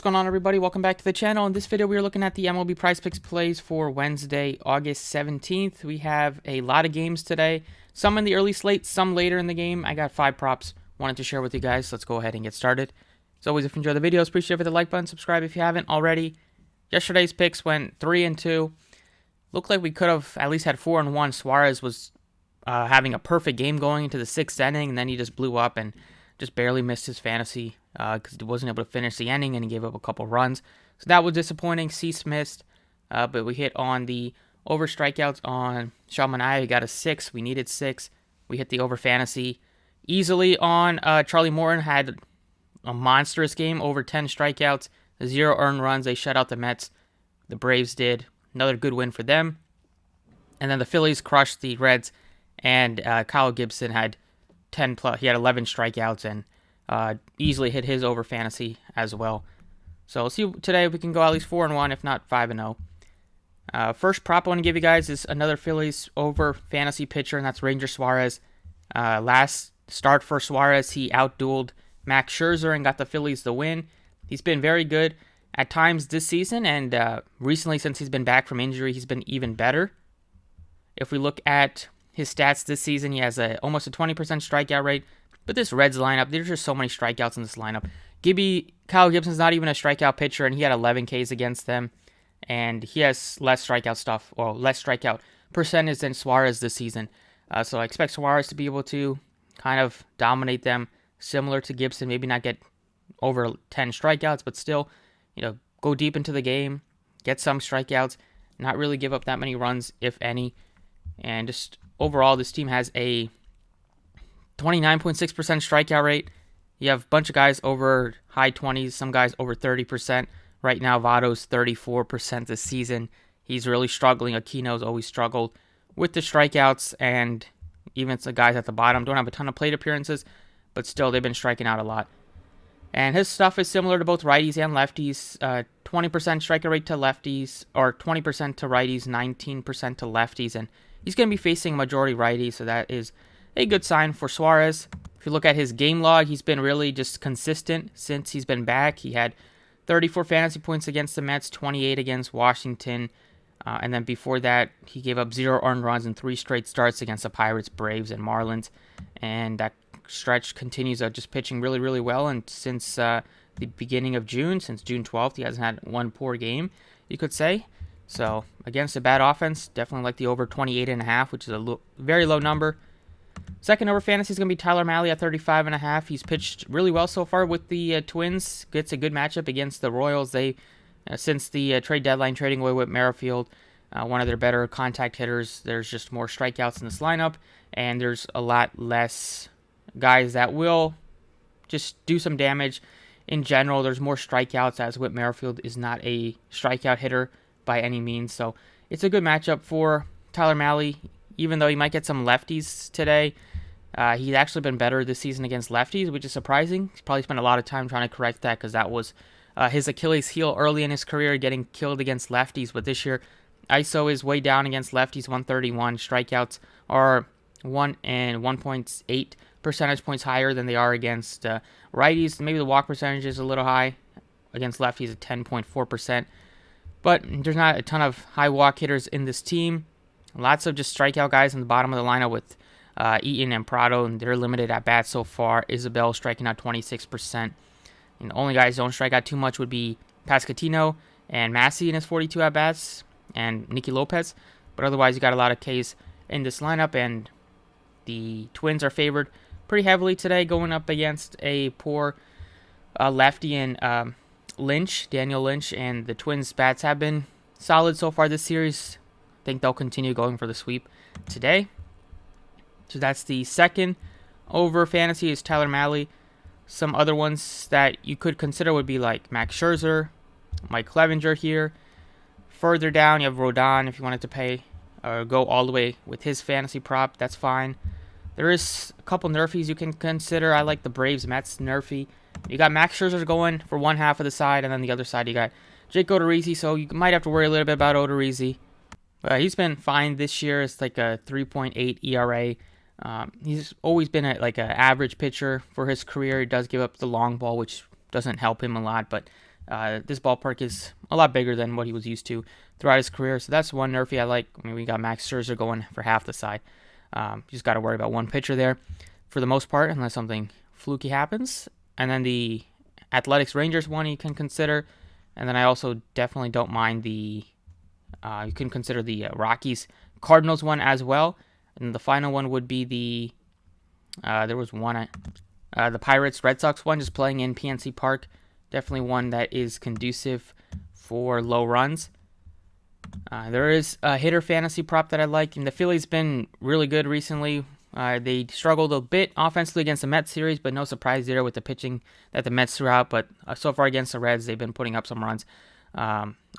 What's going on, everybody? Welcome back to the channel. In this video, we are looking at the MLB Prizepicks plays for Wednesday, August 17th. We have a lot of games today. Some in the early slate, some later in the game. I got 5 props wanted to share with you guys. Let's go ahead and get started. As always, if you enjoy the videos, appreciate it with the like button. Subscribe if you haven't already. Yesterday's picks went 3-2. Looked like we could have at least had 4-1. Suarez was having a perfect game going into the 6th inning, and then he just blew up and just barely missed his fantasy because he wasn't able to finish the inning, and he gave up a couple runs. So that was disappointing. Cease missed, but we hit on the over strikeouts on Mahle. We got a 6. We needed 6. We hit the over fantasy easily on Charlie Morton. Had a monstrous game, over 10 strikeouts, 0 earned runs. They shut out the Mets. The Braves did. Another good win for them. And then the Phillies crushed the Reds, and Kyle Gibson had 10 plus. He had 11 strikeouts and easily hit his over fantasy as well. So we'll see today if we can go at least 4-1, if not 5-0. First prop I want to give you guys is another Phillies over fantasy pitcher, and that's Ranger Suarez. Last start for Suarez, he outdueled Max Scherzer and got the Phillies the win. He's been very good at times this season, and recently, since he's been back from injury, he's been even better. If we look at his stats this season, he has almost a 20% strikeout rate. But this Reds lineup, there's just so many strikeouts in this lineup. Kyle Gibson's not even a strikeout pitcher, and he had 11 Ks against them. And he has less strikeout percentage than Suarez this season. So I expect Suarez to be able to kind of dominate them, similar to Gibson. Maybe not get over 10 strikeouts, but still, go deep into the game, get some strikeouts, not really give up that many runs, if any. And just overall, this team has a 29.6% strikeout rate. You have a bunch of guys over high 20s, some guys over 30%. Right now, Votto's 34% this season. He's really struggling. Aquino's always struggled with the strikeouts, and even the guys at the bottom don't have a ton of plate appearances, but still, they've been striking out a lot. And his stuff is similar to both righties and lefties. 20% strikeout rate to lefties, or 20% to righties, 19% to lefties, and he's going to be facing majority righties, so that is a good sign for Suarez. If you look at his game log, he's been really just consistent since he's been back. He had 34 fantasy points against the Mets, 28 against Washington, and then before that, he gave up 0 earned runs in 3 straight starts against the Pirates, Braves, and Marlins, and that stretch continues just pitching really, really well. And since the beginning of June, since June 12th, he hasn't had one poor game, you could say. So against a bad offense, definitely like the over 28.5, which is a very low number. Second over fantasy is going to be Tyler Mahle at 35.5. He's pitched really well so far with the Twins. Gets a good matchup against the Royals. They, since the trade deadline, trading away with Merrifield, one of their better contact hitters. There's just more strikeouts in this lineup, and there's a lot less guys that will just do some damage. In general, there's more strikeouts, as Whit Merrifield is not a strikeout hitter by any means. So it's a good matchup for Tyler Mahle, even though he might get some lefties today. He's actually been better this season against lefties, which is surprising. He's probably spent a lot of time trying to correct that, because that was his Achilles heel early in his career, getting killed against lefties. But this year, ISO is way down against lefties, 131. Strikeouts are 1.8 percentage points higher than they are against righties. Maybe the walk percentage is a little high against lefties at 10.4%. But there's not a ton of high walk hitters in this team. Lots of just strikeout guys in the bottom of the lineup with Eaton and Prado, and they're limited at bats so far. Isabel striking out 26%. And the only guys who don't strike out too much would be Pascatino and Massey in his 42 at bats, and Nicky Lopez. But otherwise, you got a lot of Ks in this lineup, and the Twins are favored pretty heavily today, going up against a poor lefty in Daniel Lynch, and the Twins' bats have been solid so far this series. I think they'll continue going for the sweep today. So that's the second over fantasy is Tyler Mahle. Some other ones that you could consider would be like Max Scherzer, Mike Clevinger here. Further down, you have Rodon if you wanted to pay or go all the way with his fantasy prop. That's fine. There is a couple Nerfies you can consider. I like the Braves Mets Nerfy. You got Max Scherzer going for one half of the side, and then the other side you got Jake Odorizzi, so you might have to worry a little bit about Odorizzi. He's been fine this year. It's like a 3.8 ERA. He's always been like an average pitcher for his career. He does give up the long ball, which doesn't help him a lot, but This ballpark is a lot bigger than what he was used to throughout his career. So that's one Nerfy I like. I mean, we got Max Scherzer going for half the side. You just got to worry about one pitcher there for the most part, unless something fluky happens. And then the Athletics Rangers one you can consider. And then I also definitely don't mind the, you can consider the Rockies Cardinals one as well. And the final one would be the, there was one, the Pirates Red Sox one, just playing in PNC Park. Definitely one that is conducive for low runs. There is a hitter fantasy prop that I like, and the Phillies been really good recently. They struggled a bit offensively against the Mets series, but no surprise there with the pitching that the Mets threw out. But so far against the Reds, they've been putting up some runs.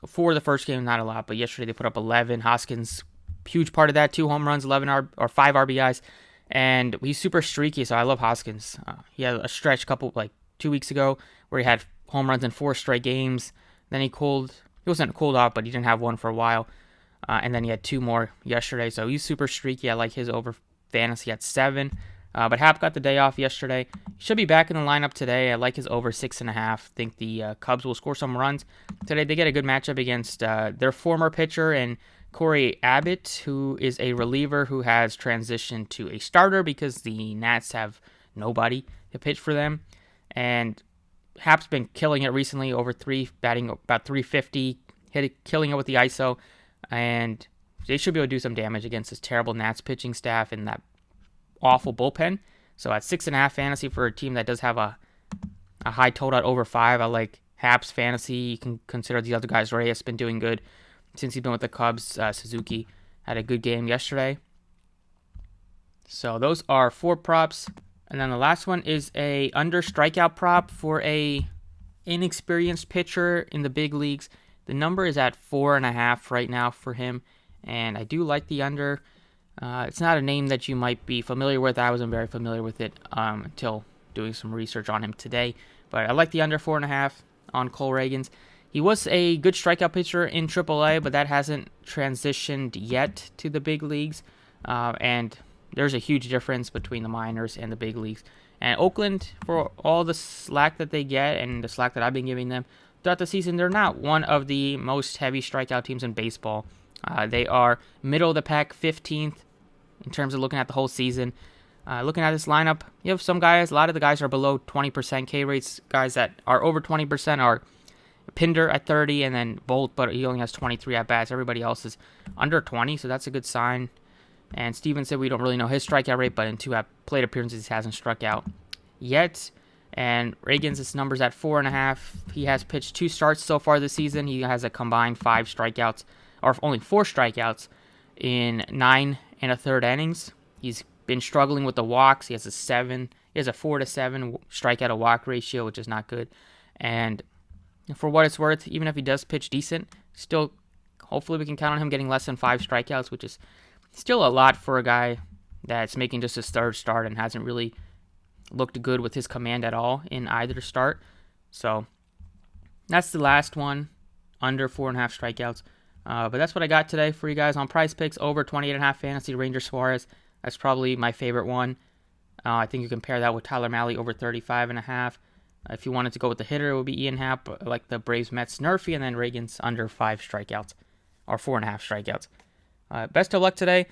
For the first game, not a lot, but yesterday they put up 11. Hoskins, huge part of that, 2 home runs, 5 RBIs, and he's super streaky, so I love Hoskins. He had a stretch 2 weeks ago where he had home runs in 4 straight games. Then he wasn't cooled off, but he didn't have one for a while. And then he had 2 more yesterday, so he's super streaky. I like his over fantasy at 7. But Hap got the day off yesterday. He should be back in the lineup today. I like his over 6.5. Think the Cubs will score some runs today. They get a good matchup against their former pitcher and Corey Abbott, who is a reliever who has transitioned to a starter because the Nats have nobody to pitch for them. And Hap's been killing it recently, over 3, batting about 350, killing it with the ISO, and they should be able to do some damage against this terrible Nats pitching staff and that awful bullpen. So at 6.5 fantasy for a team that does have a high total at over 5, I like Hap's fantasy. You can consider the other guys. Reyes been doing good since he's been with the Cubs. Suzuki had a good game yesterday. So those are 4 props. And then the last one is a under strikeout prop for a inexperienced pitcher in the big leagues. The number is at 4.5 right now for him, and I do like the under. It's not a name that you might be familiar with. I wasn't very familiar with it until doing some research on him today, but I like the under 4.5 on Cole Ragans. He was a good strikeout pitcher in AAA, but that hasn't transitioned yet to the big leagues, and there's a huge difference between the minors and the big leagues. And Oakland, for all the slack that they get and the slack that I've been giving them throughout the season, they're not one of the most heavy strikeout teams in baseball. They are middle of the pack, 15th in terms of looking at the whole season. Looking at this lineup, you have some guys, a lot of the guys are below 20% K rates. Guys that are over 20% are Pinder at 30, and then Bolt, but he only has 23 at bats. Everybody else is under 20, so that's a good sign. And Steven said we don't really know his strikeout rate, but in 2 plate appearances, he hasn't struck out yet. And Reagan's number's at 4.5. He has pitched 2 starts so far this season. He has a combined 5 strikeouts, or only 4 strikeouts in 9 1/3 innings. He's been struggling with the walks. He has a 4 to 7 strikeout to walk ratio, which is not good. And for what it's worth, even if he does pitch decent, still, hopefully we can count on him getting less than 5 strikeouts, which is still a lot for a guy that's making just his 3rd start and hasn't really looked good with his command at all in either start. So that's the last one, under 4.5 strikeouts. But that's what I got today for you guys on Prizepicks, over 28.5 fantasy, Ranger Suarez. That's probably my favorite one. I think you can pair that with Tyler Mahle, over 35.5. If you wanted to go with the hitter, it would be Ian Happ, like the Braves Mets Nerfy, and then Reagan's under 5 strikeouts, or 4.5 strikeouts. Best of luck today.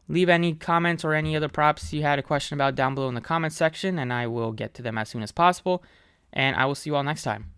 Leave any comments or any other props you had a question about down below in the comments section, and I will get to them as soon as possible. And I will see you all next time.